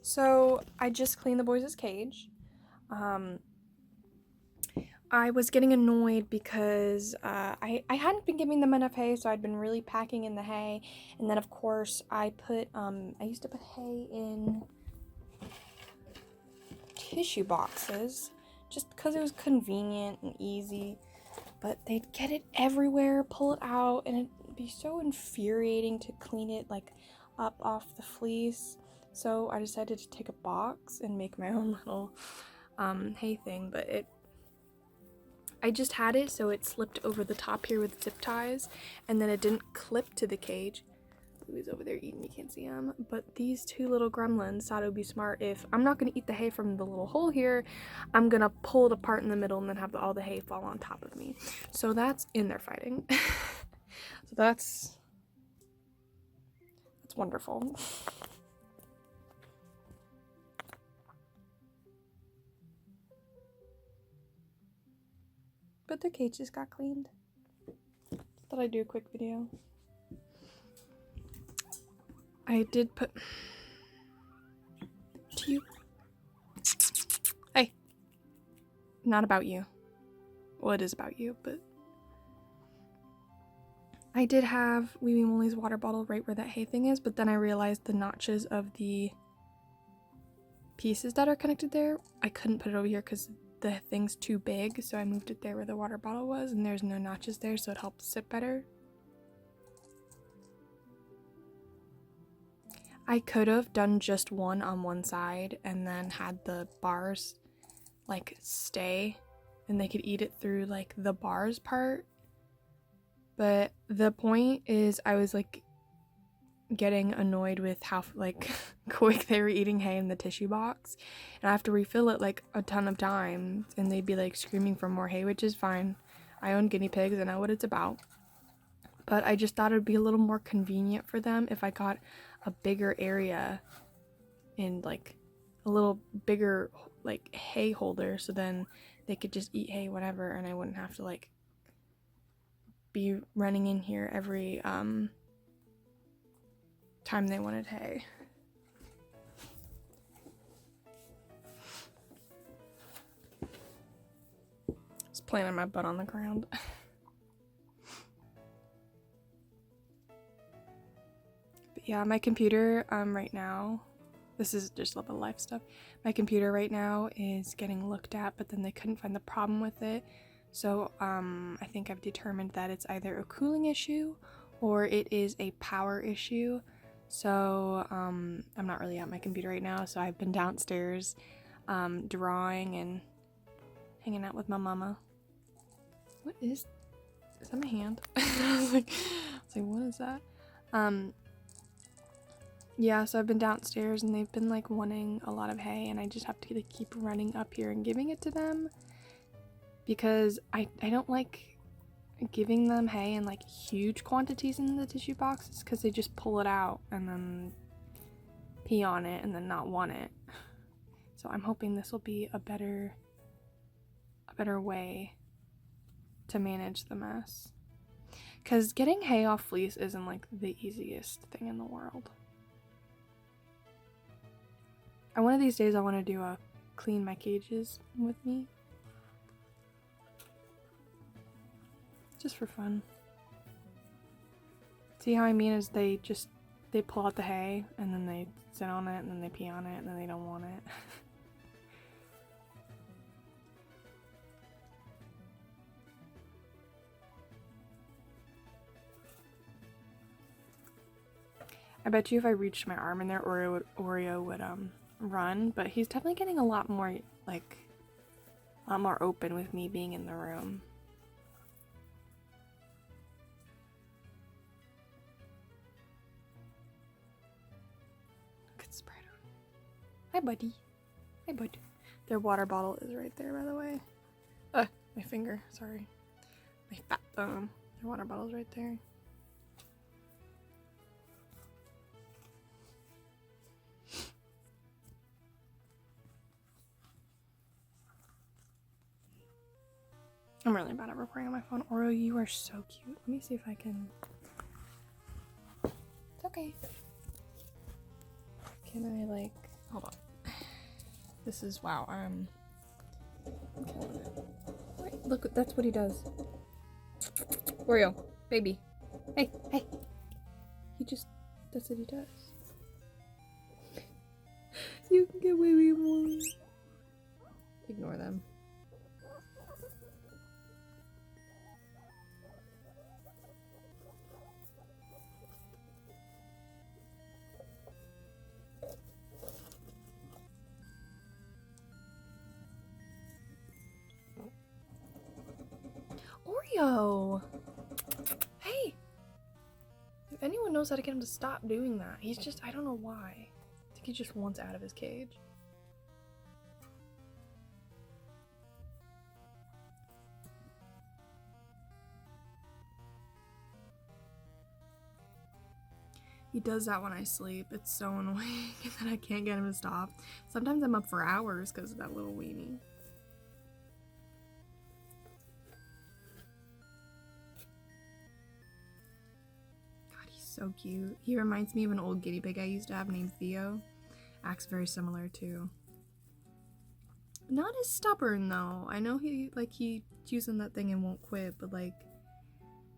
So I just cleaned the boys' cage. I was getting annoyed because I hadn't been giving them enough hay, so I'd been really packing in the hay. And then of course I used to put hay in tissue boxes just because it was convenient and easy. But they'd get it everywhere, pull it out, and it'd be so infuriating to clean it like up off the fleece. So I decided to take a box and make my own little hay thing, but I just had it so it slipped over the top here with zip ties, and then it didn't clip to the cage. He's over there eating, you can't see him. But these two little gremlins thought it would be smart if I'm not going to eat the hay from the little hole here, I'm going to pull it apart in the middle and then have all the hay fall on top of me. So that's in there fighting. So that's wonderful. But their cage just got cleaned. Thought I'd do a quick video. I did put... To you. Hey. Not about you. Well, it is about you, but... I did have Wee Molly's water bottle right where that hay thing is, but then I realized the notches of the pieces that are connected there, I couldn't put it over here because the thing's too big, so I moved it there where the water bottle was, and there's no notches there, so it helps sit better. I could have done just one on one side and then had the bars like stay and they could eat it through like the bars part. But the point is I was like getting annoyed with how like quick they were eating hay in the tissue box, and I have to refill it like a ton of times, and they'd be like screaming for more hay, which is fine. I own guinea pigs, I know what it's about. But I just thought it would be a little more convenient for them if I got a bigger area and like a little bigger like hay holder, so then they could just eat hay whenever and I wouldn't have to like be running in here every time they wanted hay. Just planting my butt on the ground. Yeah, my computer right now, this is just a little bit of life stuff. My computer right now is getting looked at, but then they couldn't find the problem with it. So I think I've determined that it's either a cooling issue or it is a power issue. So I'm not really at my computer right now, so I've been downstairs drawing and hanging out with my mama. What is that my hand? I was like, what is that? Yeah, so I've been downstairs and they've been like wanting a lot of hay, and I just have to like, keep running up here and giving it to them because I don't like giving them hay in like huge quantities in the tissue boxes because they just pull it out and then pee on it and then not want it. So I'm hoping this will be a better way to manage the mess, because getting hay off fleece isn't like the easiest thing in the world. And one of these days I want to do a clean my cages with me. Just for fun. See how I mean is they pull out the hay and then they sit on it and then they pee on it and then they don't want it. I bet you if I reached my arm in there, Oreo would run, but he's definitely getting a lot more open with me being in the room. Good Sprite. Hi, buddy. Hi, bud. Their water bottle is right there, by the way. My finger. Sorry. My fat thumb. Their water bottle's right there. I'm really bad at recording on my phone. Oreo, you are so cute. Let me see if I can... It's okay. Can I, like... Hold on. This is, wow, Wait, look, that's what he does. Oreo, baby. Hey, hey. That's what he does. You can get away with more. Ignore them. Oreo! Hey! If anyone knows how to get him to stop doing that, he's just, I don't know why. I think he just wants out of his cage. He does that when I sleep. It's so annoying that I can't get him to stop. Sometimes I'm up for hours because of that little weenie. So cute. He reminds me of an old guinea pig I used to have named Theo. Acts very similar too. Not as stubborn though. I know he's using that thing and won't quit, but like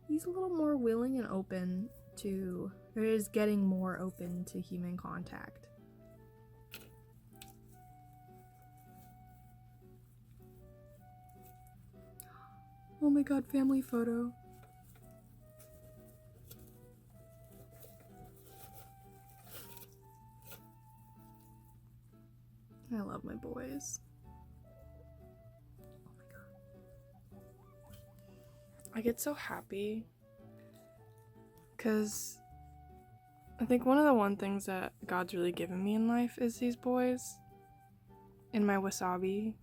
he's a little more willing and open to, or is getting more open to human contact. Oh my god, family photo. I love my boys. Oh my god. I get so happy because I think one things that God's really given me in life is these boys and my Wasabi.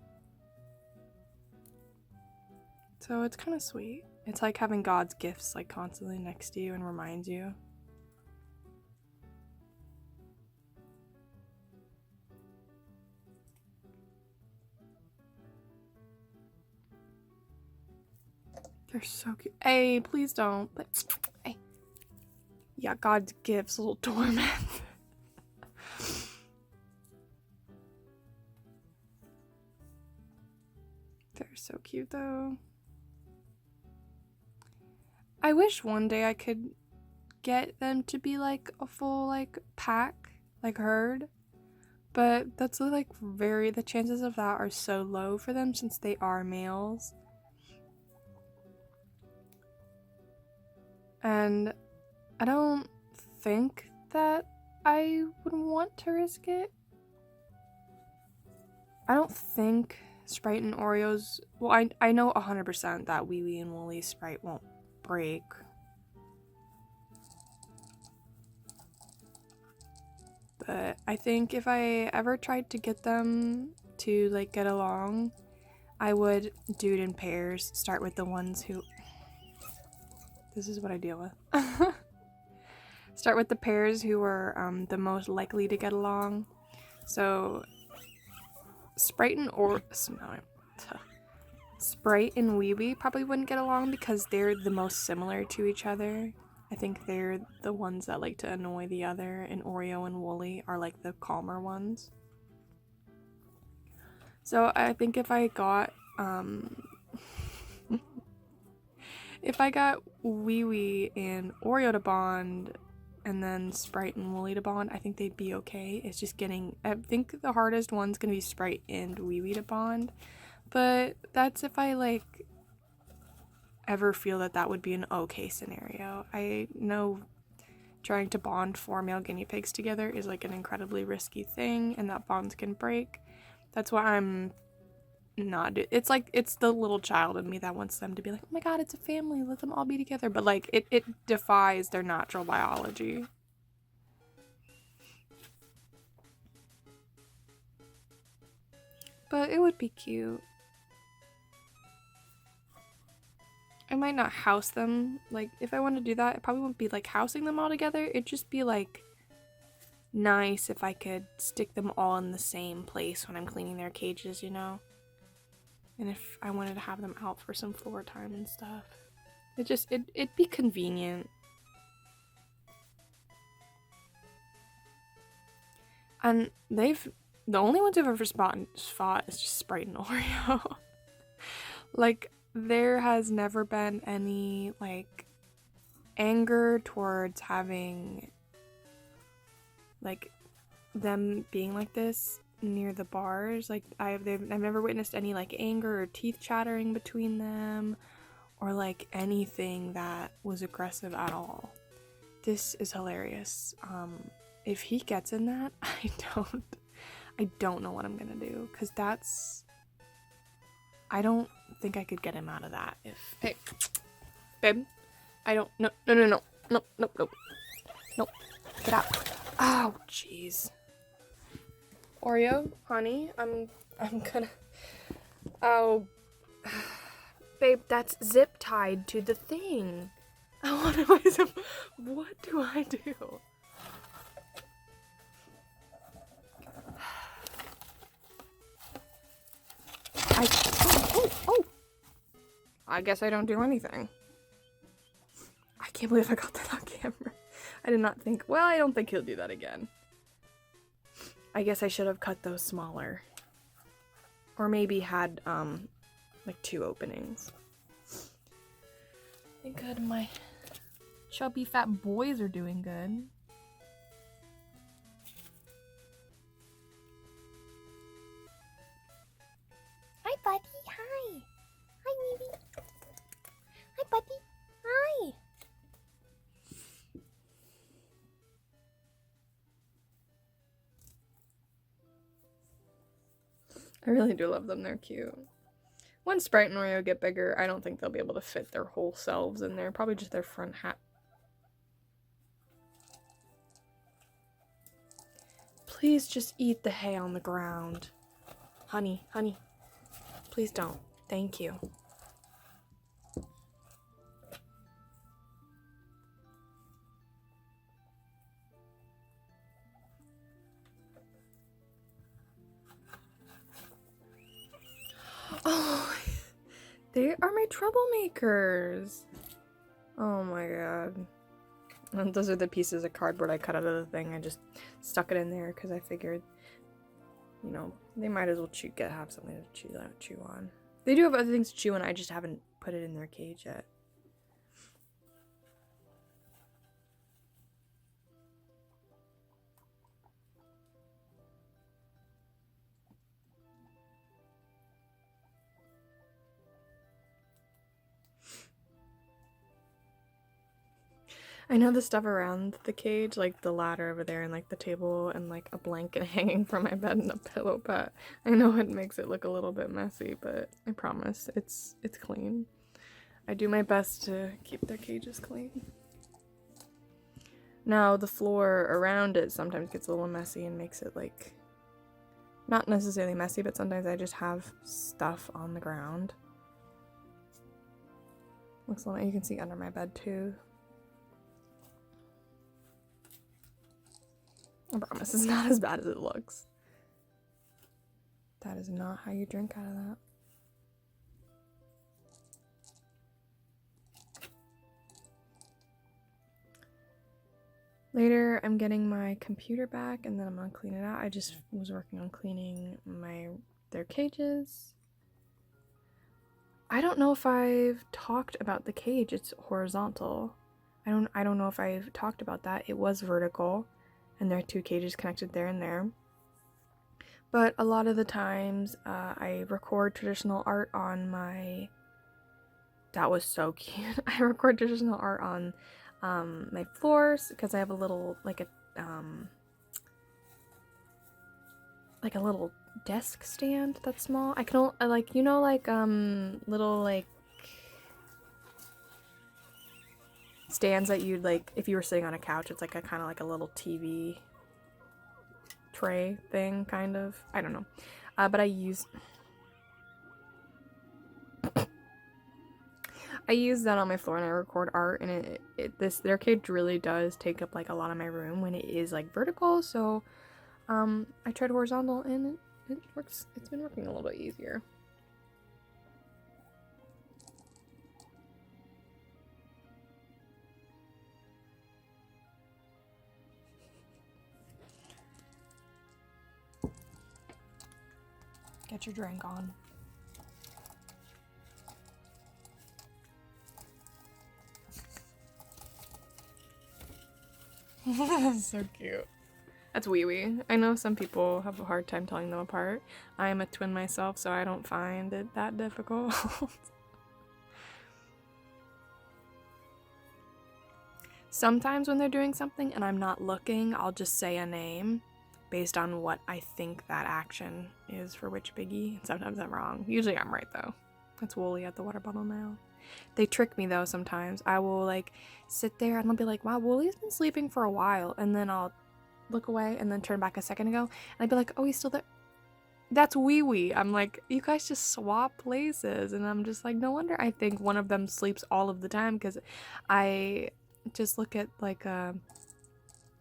So it's kind of sweet. It's like having God's gifts like constantly next to you and reminds you. They're so cute. Hey, please don't. But hey. Yeah, God's gifts, little doormat. They're so cute though. I wish one day I could get them to be like a full like pack, like herd. But that's like the chances of that are so low for them since they are males. And I don't think that I would want to risk it. I don't think Sprite and Oreos, well, I know 100% that Willy and Woolly Sprite won't break. But I think if I ever tried to get them to like get along, I would do it in pairs. Start with the ones who... This is what I deal with. Start with the pairs who were the most likely to get along. So Sprite and Sprite and Willy probably wouldn't get along because they're the most similar to each other. I think they're the ones that like to annoy the other, and Oreo and Woolly are like the calmer ones. So I think if I got Willy and Oreo to bond and then Sprite and Woolly to bond, I think they'd be okay. It's just I think the hardest one's gonna be Sprite and Willy to bond. But that's if I like ever feel that would be an okay scenario. I know trying to bond 4 male guinea pigs together is like an incredibly risky thing, and that bonds can break. That's why I'm not. It's like it's the little child in me that wants them to be like, oh my god, it's a family, let them all be together. But like it defies their natural biology. But it would be cute. I might not house them. Like, if I want to do that, it probably wouldn't be like housing them all together. It'd just be like nice if I could stick them all in the same place when I'm cleaning their cages, you know? And if I wanted to have them out for some floor time and stuff. It'd be convenient. And The only ones I've ever fought is just Sprite and Oreo. Like, there has never been any, like, anger towards having, like, them being like this near the bars. Like, I've never witnessed any, like, anger or teeth chattering between them, or, like, anything that was aggressive at all. This is hilarious. If he gets in that, I don't know what I'm gonna do, because I don't think I could get him out of that if... Hey, babe, no, get out. Oh, jeez. Oreo, honey, I'm gonna... Oh, babe, that's zip tied to the thing. What do I do? Oh. I guess I don't do anything. I can't believe I got that on camera. I did not think, well, I don't think he'll do that again. I guess I should have cut those smaller. Or maybe had, like 2 openings. Thank God my chubby fat boys are doing good. Hi, buddy. Hi. Hi, baby. Hi, buddy. Hi. I really do love them. They're cute. When Sprite and Oreo get bigger, I don't think they'll be able to fit their whole selves in there. Probably just their front hat. Please just eat the hay on the ground. Honey. Please don't. Thank you. Oh, they are my troublemakers. Oh my god. And those are the pieces of cardboard I cut out of the thing. I just stuck it in there because I figured, you know, they might as well have something to chew on. They do have other things to chew on, I just haven't put it in their cage yet. I know the stuff around the cage, like the ladder over there and like the table and like a blanket hanging from my bed and a pillow pet. I know it makes it look a little bit messy, but I promise it's clean. I do my best to keep their cages clean. Now the floor around it sometimes gets a little messy and makes it like, not necessarily messy, but sometimes I just have stuff on the ground. Looks like you can see under my bed too. I promise it's not as bad as it looks. That is not how you drink out of that. Later, I'm getting my computer back and then I'm gonna clean it out. I just was working on cleaning their cages. I don't know if I've talked about the cage. It's horizontal. I don't know if I've talked about that. It was vertical. And there are 2 cages connected there and there. But a lot of the times, I record traditional art on my... That was so cute. I record traditional art on my floors because I have a little, like a little desk stand that's small. I can, like, you know, like, little, like, stands that you'd, like, if you were sitting on a couch, it's like a kind of like a little TV tray thing, kind of. I don't know. But I use that on my floor and I record art, and their cage really does take up like a lot of my room when it is like vertical, so I tried horizontal and it works. It's been working a little bit easier. get your drink on. So cute. That's wee. I know some people have a hard time telling them apart. I am a twin myself, so I don't find it that difficult. Sometimes when they're doing something and I'm not looking, I'll just say a name based on what I think that action is for which Biggie. Sometimes I'm wrong. Usually I'm right though. That's Willy at the water bottle now. They trick me though sometimes. I will like sit there and I'll be like, wow, Willy's been sleeping for a while, and then I'll look away and then turn back a second ago and I'd be like, oh, he's still there. That's wee. I'm like, you guys just swap places, and I'm just like, no wonder I think one of them sleeps all of the time, because I just look at like a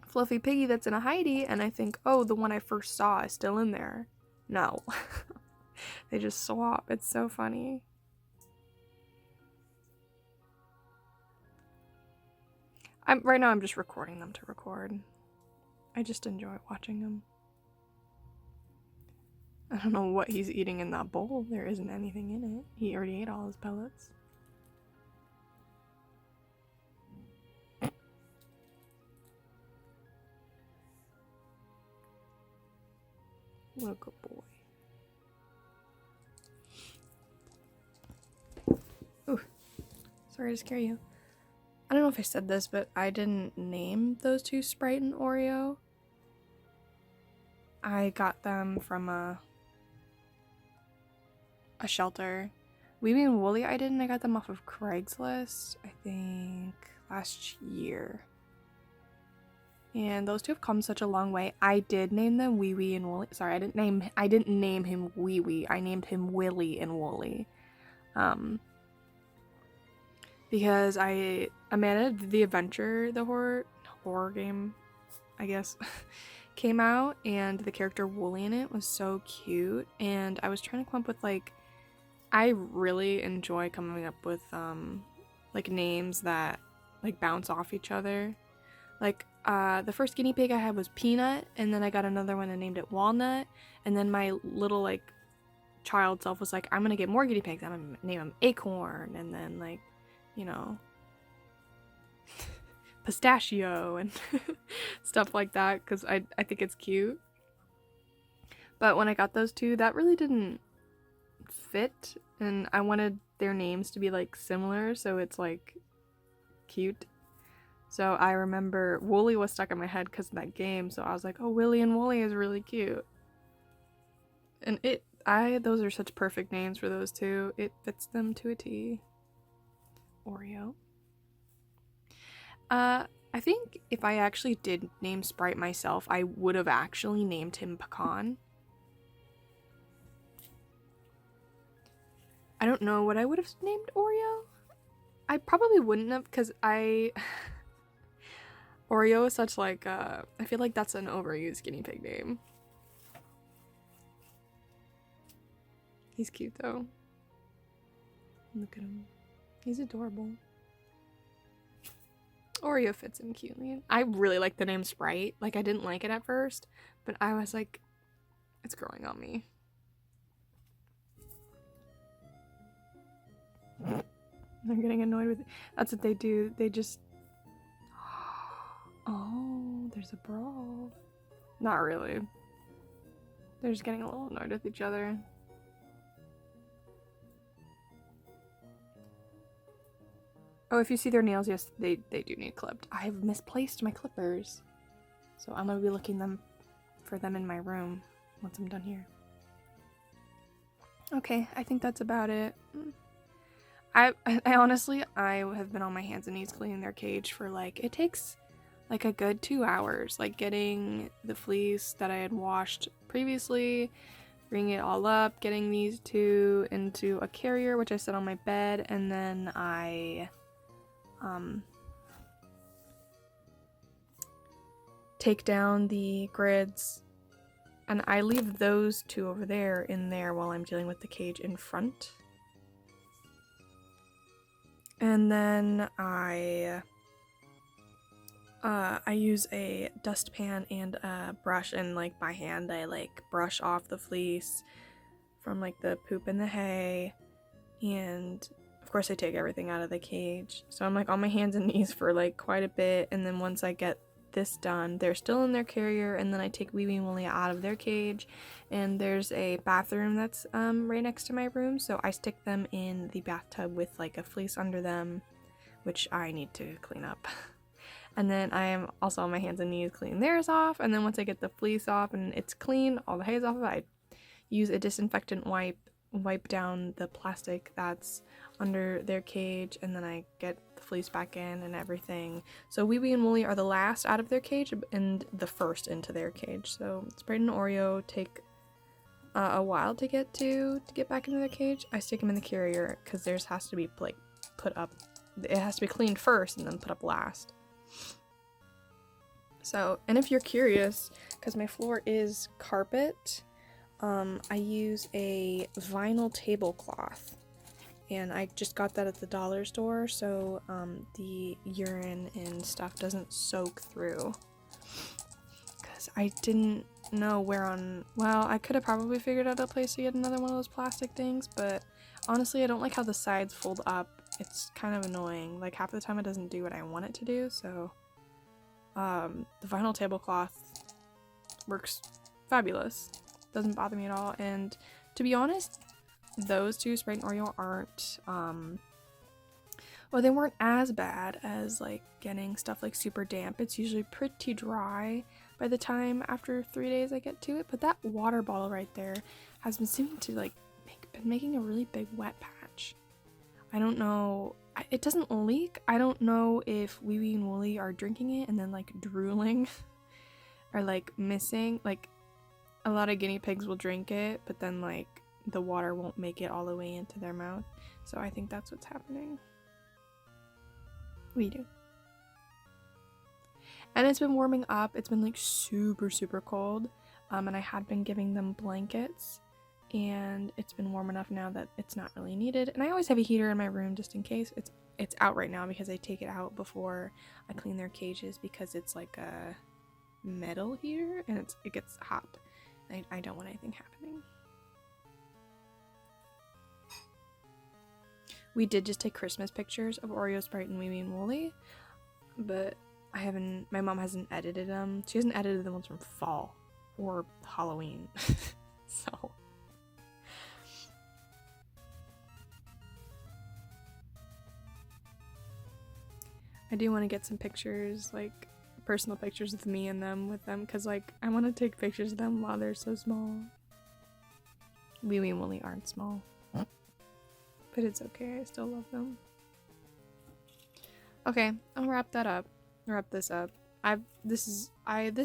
fluffy piggy that's in a Heidi and I think, oh, the one I first saw is still in there. No. They just swap. It's so funny. Right now I'm just recording them to record. I just enjoy watching them. I don't know what he's eating in that bowl. There isn't anything in it. He already ate all his pellets. What a good boy. Ooh, sorry to scare you. I don't know if I said this, but I didn't name those two, Sprite and Oreo. I got them from a shelter. Willy and Willy I didn't. I got them off of Craigslist, I think, last year. And those two have come such a long way. I did name them Wee Wee and Willy. Sorry, I didn't name him Wee Wee. I named him Willy and Willy. Because I managed the adventure, the horror game, I guess, came out, and the character Willy in it was so cute, and I was trying to come up with like, I really enjoy coming up with like names that like bounce off each other. Like the first guinea pig I had was Peanut, and then I got another one and named it Walnut, and then my little like child self was like, I'm gonna get more guinea pigs, I'm gonna name them Acorn, and then like, you know, Pistachio and stuff like that, because I think it's cute. But when I got those two, that really didn't fit, and I wanted their names to be like similar, so it's like cute. So I remember Willy was stuck in my head because of that game, so I was like, oh, Willy and Willy is really cute. And those are such perfect names for those two. It fits them to a T. Oreo. I think if I actually did name Sprite myself, I would have actually named him Pecan. I don't know what I would have named Oreo. I probably wouldn't have, because Oreo is such like, I feel like that's an overused guinea pig name. He's cute though. Look at him. He's adorable. Oreo fits him cutely. I really like the name Sprite. Like, I didn't like it at first, but I was like, it's growing on me. I'm getting annoyed with it. That's what they do. They just... Oh, there's a brawl. Not really. They're just getting a little annoyed with each other. Oh, if you see their nails, yes, they do need clipped. I have misplaced my clippers, so I'm gonna be looking for them in my room once I'm done here. Okay, I think that's about it. I honestly, I have been on my hands and knees cleaning their cage for like, it takes like a good 2 hours, like getting the fleece that I had washed previously, bringing it all up, getting these two into a carrier, which I set on my bed, and then I take down the grids, and I leave those two over there in there while I'm dealing with the cage in front. And then I use a dustpan and a brush, and like by hand I like brush off the fleece from like the poop and the hay, and of course I take everything out of the cage. So I'm like on my hands and knees for like quite a bit, and then once I get this done, they're still in their carrier, and then I take Willy and Willy out of their cage, and there's a bathroom that's right next to my room, so I stick them in the bathtub with like a fleece under them, which I need to clean up. And then I am also on my hands and knees cleaning theirs off, and then once I get the fleece off and it's clean, all the hay's off of it, I use a disinfectant wipe down the plastic that's under their cage, and then I get the fleece back in and everything. So Willy and Willy are the last out of their cage and the first into their cage. So Sprite and Oreo take a while to get back into their cage. I stick them in the carrier because theirs has to be like put up. It has to be cleaned first and then put up last. So, and if you're curious, because my floor is carpet, I use a vinyl tablecloth, and I just got that at the dollar store, so the urine and stuff doesn't soak through, because I didn't know well, I could have probably figured out a place to get another one of those plastic things, but honestly I don't like how the sides fold up. It's kind of annoying, like half the time it doesn't do what I want it to do, so the vinyl tablecloth works fabulous. Doesn't bother me at all, and to be honest, those two, Sprite and Oreo, aren't well, they weren't as bad as like getting stuff like super damp. It's usually pretty dry by the time after 3 days I get to it, but that water bottle right there has been seeming to like been making a really big wet patch. I don't know, it doesn't leak. I don't know if Willy and Willy are drinking it and then like drooling or like missing, like a lot of guinea pigs will drink it, but then like the water won't make it all the way into their mouth. So I think that's what's happening. We do. And it's been warming up. It's been like super, super cold. And I had been giving them blankets, and it's been warm enough now that it's not really needed. And I always have a heater in my room just in case. It's out right now because I take it out before I clean their cages, because it's like a metal heater and it gets hot. I don't want anything happening. We did just take Christmas pictures of Oreo, Sprite, and Willy and Willy, but my mom hasn't edited them. She hasn't edited the ones from fall or Halloween. So. I do want to get some pictures, like personal pictures of me and them with them, because like I want to take pictures of them while they're so small. Willy and Willy aren't small, but it's okay, I still love them. Okay, I'll wrap this up. This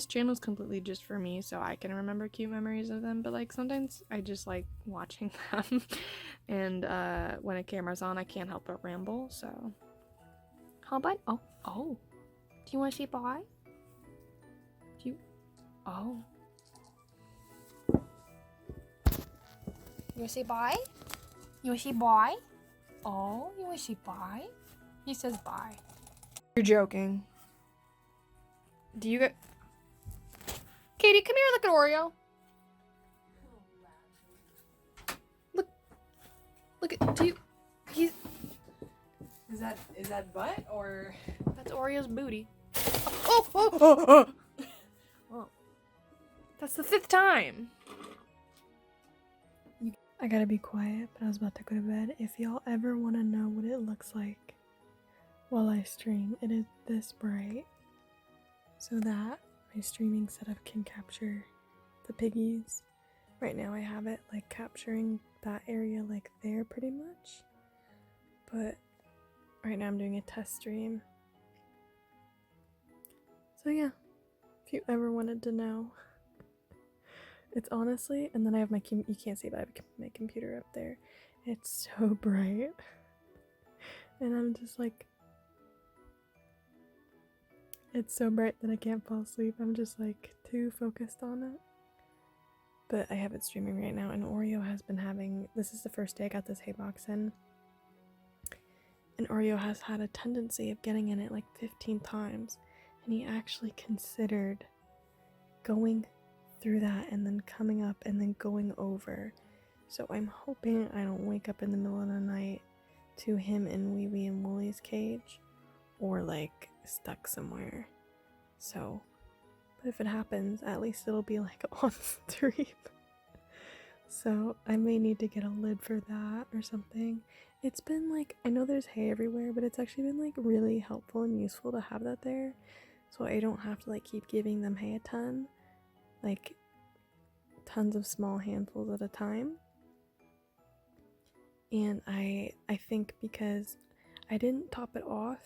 channel is completely just for me, so I can remember cute memories of them, but like sometimes I just like watching them, and when a camera's on I can't help but ramble. So how about oh do you want to say bye? You want to say bye? You want to say bye? Oh, you want to say bye? He says bye. You're joking. Do you get... Katie, come here, look at Oreo. Look at... Do you... He's... Is that butt, or... That's Oreo's booty. Oh! That's the 5th time. I gotta be quiet, but I was about to go to bed. If y'all ever want to know what it looks like while I stream, it is this bright, so that my streaming setup can capture the piggies. Right now I have it like capturing that area like there pretty much, but right now I'm doing a test stream. So yeah, if you ever wanted to know. It's honestly, and then I have you can't see, but I have my computer up there. It's so bright. And I'm just like, it's so bright that I can't fall asleep. I'm just like too focused on it. But I have it streaming right now, and Oreo has been having, this is the first day I got this hay box in. And Oreo has had a tendency of getting in it like 15 times. And he actually considered going through that and then coming up and then going over. So I'm hoping I don't wake up in the middle of the night to him in Wee and Willy's cage, or like stuck somewhere. So, but if it happens, at least it'll be like on stream. So I may need to get a lid for that or something. It's been like, I know there's hay everywhere, but it's actually been like really helpful and useful to have that there. So I don't have to like keep giving them hay a ton. Like tons of small handfuls at a time. And I think because I didn't top it off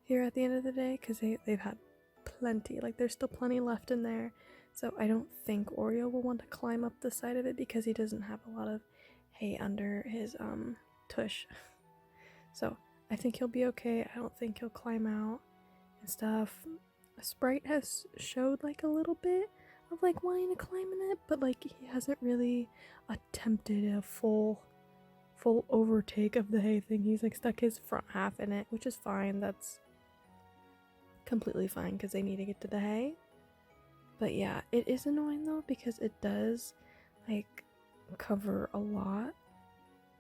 here at the end of the day, because they've had plenty, like there's still plenty left in there. So I don't think Oreo will want to climb up the side of it because he doesn't have a lot of hay under his tush. So I think he'll be okay. I don't think he'll climb out and stuff. Sprite has showed like a little bit of like wanting to climb in it, but like he hasn't really attempted a full overtake of the hay thing. He's like stuck his front half in it, which is fine. That's completely fine because they need to get to the hay. But yeah, it is annoying though because it does like cover a lot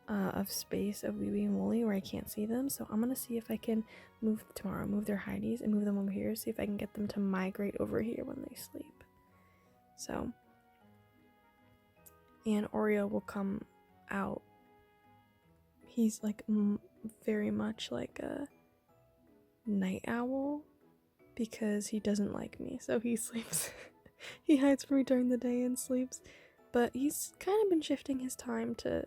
of space of Willy and Willy where I can't see them. So I'm gonna see if I can move their Heidis and move them over here, see if I can get them to migrate over here when they sleep. So, and Oreo will come out. He's like very much like a night owl because he doesn't like me, so he sleeps. He hides from me during the day and sleeps, but he's kind of been shifting his time to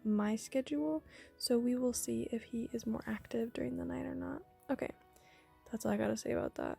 my schedule, so we will see if he is more active during the night or not. Okay, that's all I gotta say about that.